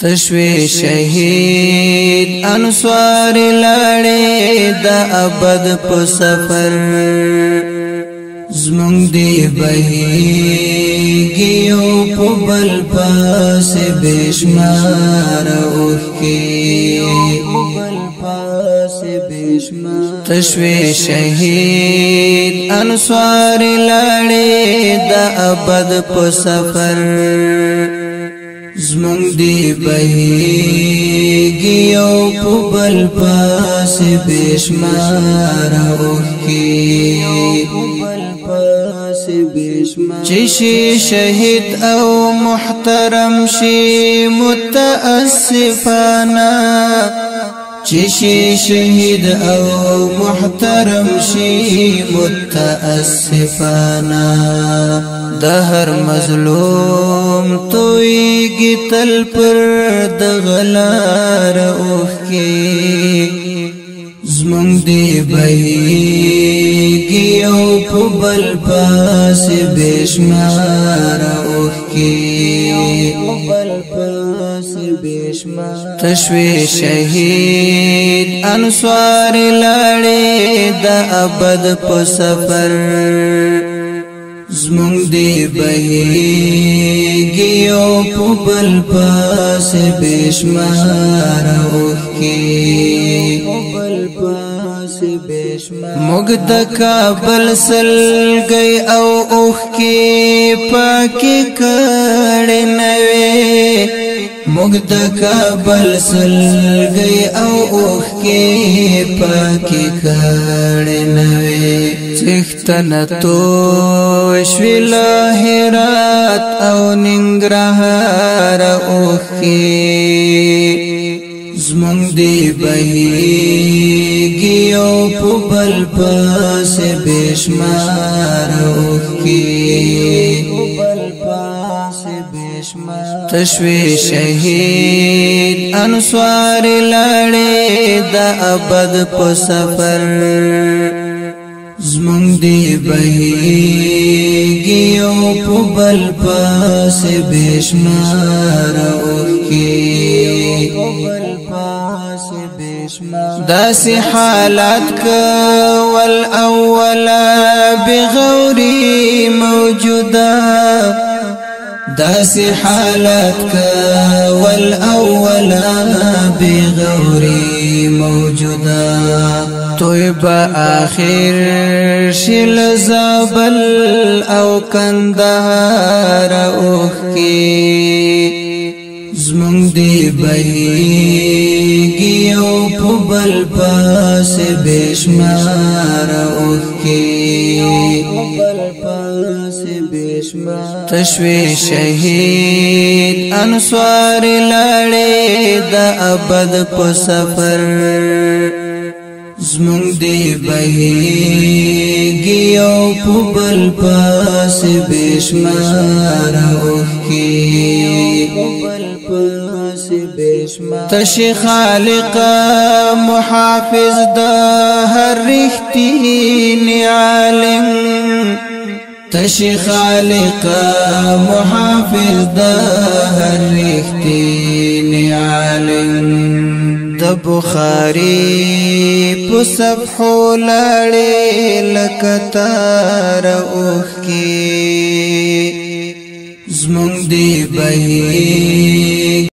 تشوي شهید انصار لړې د ابد په سفر زمونږ دی بهیږي په بل پاس بشمار اوښکې تشوي شهید انصار لړې د ابد په سفر زمونږ دی بهیږي په بل پاس بشمار اوښکې چې شي شهید او محترم شي متاسفانه چې شي شهید او محترم شي متاسفانه د هر مظلوم تویږي تل پر دغه لار اوښکې زمونږ دی بهیږي او په بل پاس بشمار اوښکې تشوي شهید انصار لړې د ابد په سفر زمونږ دی بهیږي او په بل پاس بشمار اوښکې موږ د کابل سلګي او اوښکې پاکې کړې نه وې موږ د کابل سلګي او اوښکې پاکې کړې نه وې څښتنه توی شوې له هرات او ننګرهار اوښکې زمونږ دی بهیږي او په بل پاس بشمار اوښکې تشوي شهید انصار لړې د ابد په سفر زمونږ دی بهیږي او په بل پاس بشمار اوښکې داسې حالات کول اولا بغوري موجوده داسې حالات کول اولا بغوري موجوده توی با آخر شل زابل او کندهار اوښکې زمونږ دی بهیږي او په بل پاس بشمار اوښکې تشوي شهید انصار لړې د ابد په سفر زمونږ دی بهیږي او په بل پاس بشمار اوښکې تشي خالق محافظ د هر رښتینی عالم تشي خالق محافظ د هر رښتینی عالم د بخاری په صفحو لاړې لکه تار اوښکې زمونږ دی بهیږي